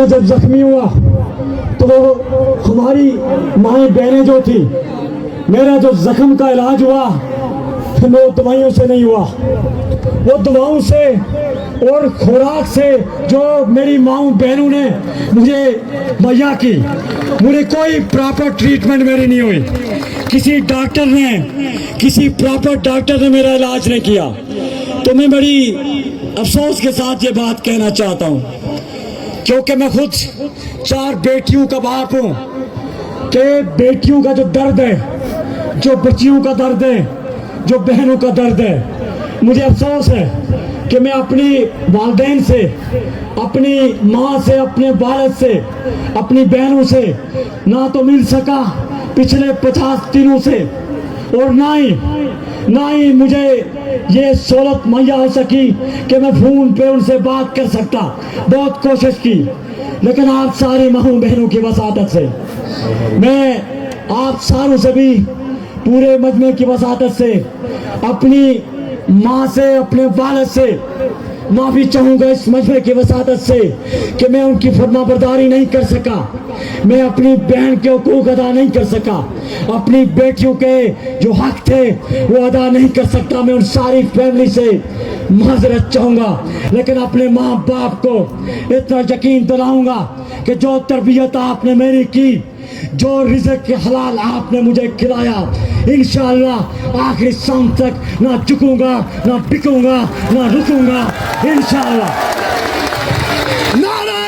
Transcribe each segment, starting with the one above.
जब जख्मी हुआ तो हमारी माएँ बहनें जो थी, मेरा जो जख्म का इलाज हुआ वो दवाइयों से नहीं हुआ, वो दवाओं से और खुराक से जो मेरी माँ बहनों ने मुझे मुहैया की। मुझे कोई प्रॉपर ट्रीटमेंट मेरी नहीं हुई, किसी प्रॉपर डॉक्टर ने मेरा इलाज नहीं किया। तो मैं बड़ी अफसोस के साथ ये बात कहना चाहता हूँ, क्योंकि मैं खुद 4 बेटियों का बाप हूँ कि बेटियों का जो दर्द है, जो बच्चियों का दर्द है, जो बहनों का दर्द है, मुझे अफसोस है कि मैं अपनी वालिदैन से, अपनी माँ से, अपने वालिद से, अपनी बहनों से ना तो मिल सका पिछले 50 दिनों से, और ना ही मुझे ये सहूलत मुहैया हो सकी कि मैं फ़ोन पे उनसे बात कर सकता। बहुत कोशिश की, लेकिन आप सारी माँ बहनों की वसादत से, मैं आप सारों से भी पूरे मजमे की वसादत से, अपनी माँ से, अपने वालिद से माफ़ी चाहूँगा इस मजमे की वसादत से कि मैं उनकी फरमाबरदारी नहीं कर सका, मैं अपनी बहन के हुकूक अदा नहीं कर सका, अपनी बेटियों के जो हक थे वो अदा नहीं कर सकता। मैं उन सारी फैमिली से माजरत चाहूँगा, लेकिन अपने माँ बाप को इतना यकीन दिलाऊँगा कि जो तरबियत आपने मेरी की, जो रिज़्क़ के हलाल आपने मुझे खिलाया, इंशाअल्लाह आखिरी शाम तक ना झुकूंगा, ना बिकूंगा, ना रुकूंगा, इंशाअल्लाह। नारा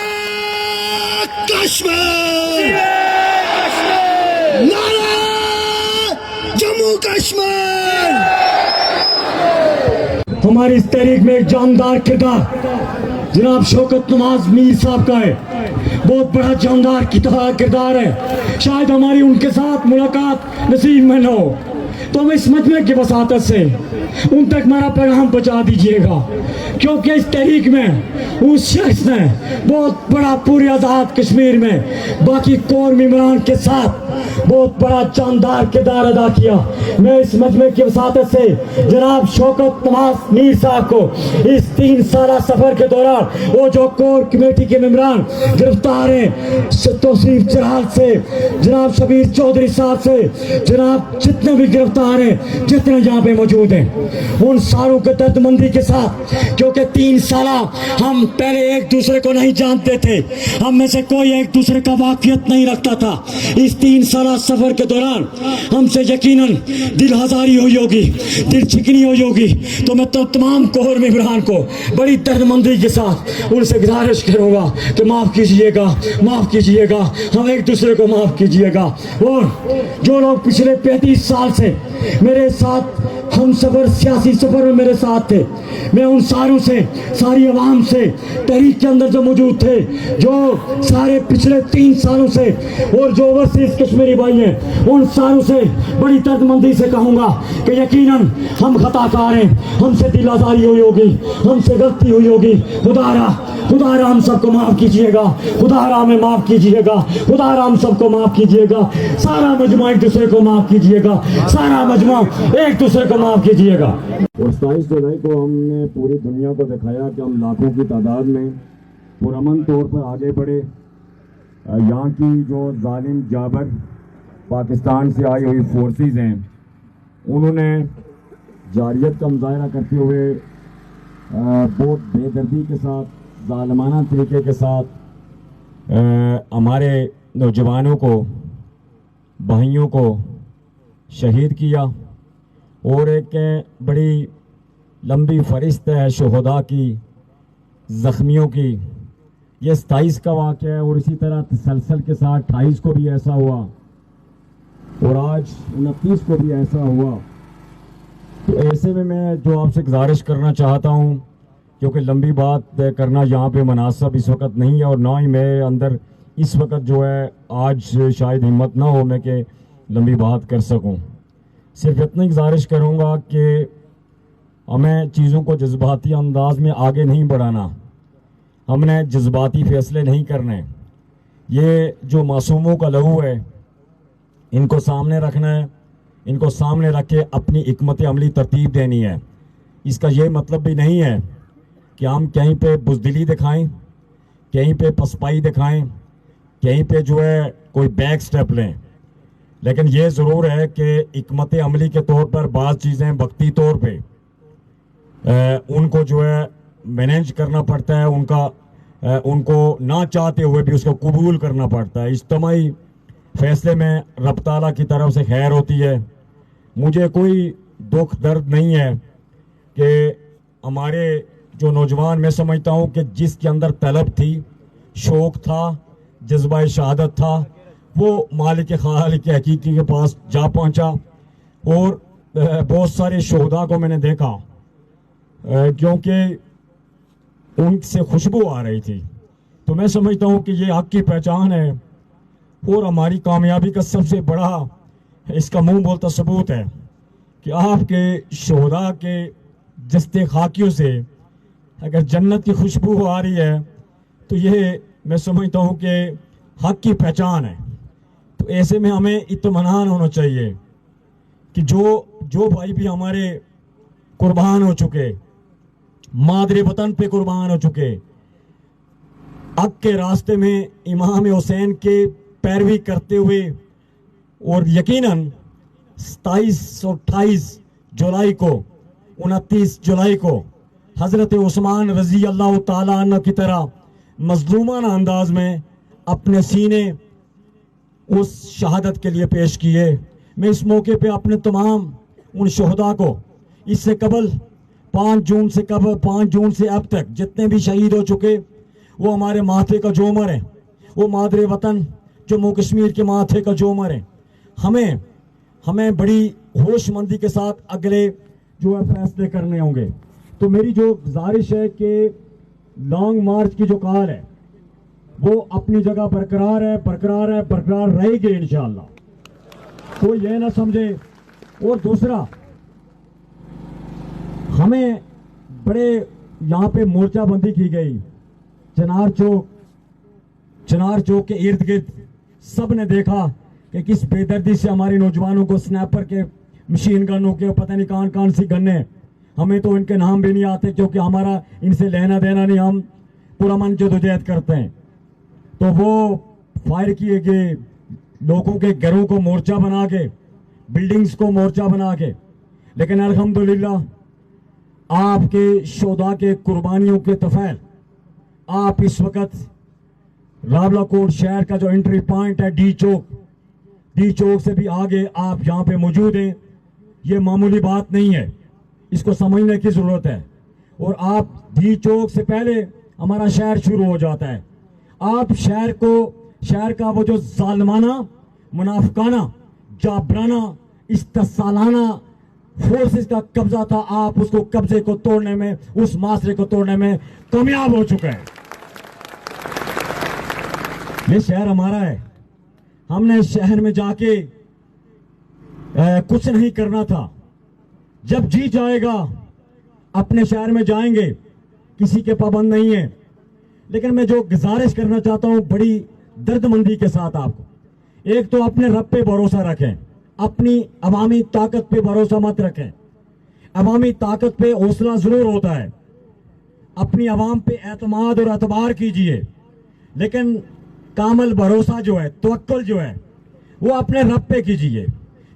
कश्मीर, नारा जम्मू कश्मीर। हमारी इस तहरीक में एक जानदार किरदार जनाब शौकत नवाज मीर साहब का है, बहुत बड़ा जानदार किरदार है। शायद हमारी उनके साथ मुलाकात नसीब में न हो, तो हम इस मजमे की वसातत से उन तक मेरा पैगाम पहुंचा दीजिएगा, क्योंकि इस तहरीक में उस शख्स ने बहुत बड़ा पूरे आज़ाद कश्मीर में बाकी कौम इमरान के साथ बहुत बड़ा जानदार किरदार अदा किया। मैं इस मजमे की वसातत से जनाब शौकत नवाज मीर साहब को इस 3 साल सफ़र के दौरान वो जो कोर कमेटी के मेम्बरान गिरफ्तार हैं, तौसीफ जलाल से, जनाब शबीर चौधरी साहब से, जनाब जितने भी गिरफ्तार हैं, जितने यहाँ पे मौजूद हैं, उन सारों के दर्दमंदी के साथ, क्योंकि 3 साल हम पहले एक दूसरे को नहीं जानते थे, हम में से कोई एक दूसरे का वाकियत नहीं रखता था। इस 3 साल सफ़र के दौरान हमसे यकीनन दिल हजारी हुई होगी, दिल चिकनी हुई होगी। तो मैं तमाम कोर मेम्बरान को बड़ी दर्दमंदी के साथ उनसे गुजारिश करूँगा कि माफ़ कीजिएगा, माफ़ कीजिएगा, हम एक दूसरे को माफ़ कीजिएगा। और जो लोग पिछले 35 साल से मेरे साथ हम सफ़र, सियासी सफ़र में मेरे साथ थे, मैं उन सारों से, सारी आवाम से, तहरीक के अंदर जो मौजूद थे, जो सारे पिछले 3 सालों से, और जो ओवरसीज़ कश्मीरी भाई हैं, उन सारों से बड़ी दर्दमंदी से कहूँगा कि यकीनन हम खताकार हैं, हमसे दिल आज़ारी हुई होगी, हमसे गलती हुई होगी। खुदारा हम सबको माफ़ कीजिएगा, खुदारा हमें माफ़ कीजिएगा, खुदारा हम सबको माफ़ कीजिएगा, सारा मजमा एक दूसरे को माफ़ कीजिएगा, सारा मजमा एक दूसरे को माफ़ कीजिएगा। और 27 जुलाई को हमने पूरी दुनिया को दिखाया कि हम लाखों की तादाद में पुरअमन तौर पर आगे बढ़े। यहाँ की जो जालिम जाबर पाकिस्तान से आई हुई फोर्सेस हैं, उन्होंने जारियत का मुजाहरा करते हुए बहुत बेदर्दी के साथ, जालिमाना तरीके के साथ हमारे नौजवानों को, भाइयों को शहीद किया। और एक बड़ी लंबी फहरिस्त है शोहदा की, ज़ख्मियों की। ये 27 का वाक़या है, और इसी तरह तसलसल के साथ 28 को भी ऐसा हुआ, और आज 29 को भी ऐसा हुआ। तो ऐसे में मैं जो आपसे गुजारिश करना चाहता हूँ, क्योंकि लंबी बात करना यहाँ पे मुनासिब इस वक्त नहीं है, और ना ही मैं अंदर इस वक्त जो है आज शायद हिम्मत ना हो मैं कि लंबी बात कर सकूँ। सिर्फ इतनी गुजारिश करूँगा कि हमें चीज़ों को जज्बाती अंदाज में आगे नहीं बढ़ाना, हमने जज्बाती फ़ैसले नहीं करने। ये जो मासूमों का लहू है, इनको सामने रखना है, इनको सामने रख के अपनी हिकमत अमली तरतीब देनी है। इसका ये मतलब भी नहीं है कि हम कहीं पे बुज़दिली दिखाएं, कहीं पे पसपाई दिखाएं, कहीं पे जो है कोई बैक स्टेप लें, लेकिन ये ज़रूर है कि हिकमत अमली के तौर पर बाज़ चीज़ें वक्ती तौर पे उनको जो है मैनेज करना पड़ता है, उनको ना चाहते हुए भी उसको कबूल करना पड़ता है। इज्तिमाई फैसले में रब ताला की तरफ से खैर होती है। मुझे कोई दुख दर्द नहीं है कि हमारे जो नौजवान, मैं समझता हूँ कि जिसके अंदर तलब थी, शौक़ था, जज्बा शहादत था, वो मालिक खालिक हकीकी के पास जा पहुँचा। और बहुत सारे शोहदा को मैंने देखा क्योंकि उनसे खुशबू आ रही थी। तो मैं समझता हूँ कि ये हक की पहचान है और हमारी कामयाबी का सबसे बड़ा इसका मुंह बोलता सबूत है कि आपके शोहदा के जस्ते खाकियों से अगर जन्नत की खुशबू आ रही है तो ये मैं समझता हूँ कि हक की पहचान है। तो ऐसे में हमें इत्मीनान होना चाहिए कि जो भाई भी हमारे कुर्बान हो चुके, मादरे वतन पे कुर्बान हो चुके, हक के रास्ते में इमाम हुसैन के पैरवी करते हुए, और यकीनन 27 और 28 जुलाई को, 29 जुलाई को हज़रत उस्मान रज़ी अल्लाह ताला अन्हु की तरह मज़लूमाना अंदाज में अपने सीने उस शहादत के लिए पेश किए। मैं इस मौके पे अपने तमाम उन शहदा को, इससे कबल 5 जून से अब तक जितने भी शहीद हो चुके, वो हमारे माथे का जोमर है, वो मादरे वतन जम्मू कश्मीर के माथे का जोमर है। हमें बड़ी होशमंदी के साथ अगले जो है फैसले करने होंगे। तो मेरी जो गुजारिश है कि लॉन्ग मार्च की जो कॉल है वो अपनी जगह बरकरार रहेगी इंशाअल्लाह, कोई ये ना समझे। और दूसरा, हमें बड़े यहाँ पे मोर्चाबंदी की गई, चिनार चौक के इर्द गिर्द सब ने देखा कि किस बेदर्दी से हमारे नौजवानों को स्नैपर के, मशीन गनों के, पता नहीं कौन सी गन्ने, हमें तो इनके नाम भी नहीं आते क्योंकि हमारा इनसे लेना देना नहीं, हम पुरअमन जदोजहद करते हैं। तो वो फायर किए गए, लोगों के घरों को मोर्चा बना के, बिल्डिंग्स को मोर्चा बना के। लेकिन अल्हम्दुलिल्लाह आपके शोधा के कुर्बानियों के तफैल आप इस वक्त रावलाकोट शहर का जो एंट्री पॉइंट है डी चौक से भी आगे आप यहाँ पे मौजूद हैं। ये मामूली बात नहीं है, इसको समझने की जरूरत है। और आप डी चौक से पहले हमारा शहर शुरू हो जाता है। आप शहर का वो जो जालमाना, मुनाफिकाना, जाबराना, इस्तेसालाना फोर्सेस का कब्जा था, आप उसको कब्जे को तोड़ने में, उस मासरे को तोड़ने में कामयाब हो चुके हैं। ये शहर हमारा है, हमने शहर में जाके कुछ नहीं करना था। जब जी जाएगा अपने शहर में जाएंगे, किसी के पाबंद नहीं है। लेकिन मैं जो गुजारिश करना चाहता हूं बड़ी दर्दमंदी के साथ आपको, एक तो अपने रब पे भरोसा रखें, अपनी अवामी ताकत पे भरोसा मत रखें। अवामी ताकत पे हौसला जरूर होता है, अपनी अवाम पे एतमाद और एतबार कीजिए, लेकिन कामल भरोसा जो है, तवक्कुल जो है, वो अपने रब पे कीजिए।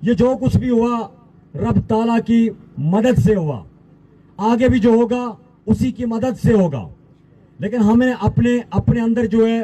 ये जो कुछ भी हुआ रब ताला की मदद से हुआ, आगे भी जो होगा उसी की मदद से होगा। लेकिन हमें अपने अंदर जो है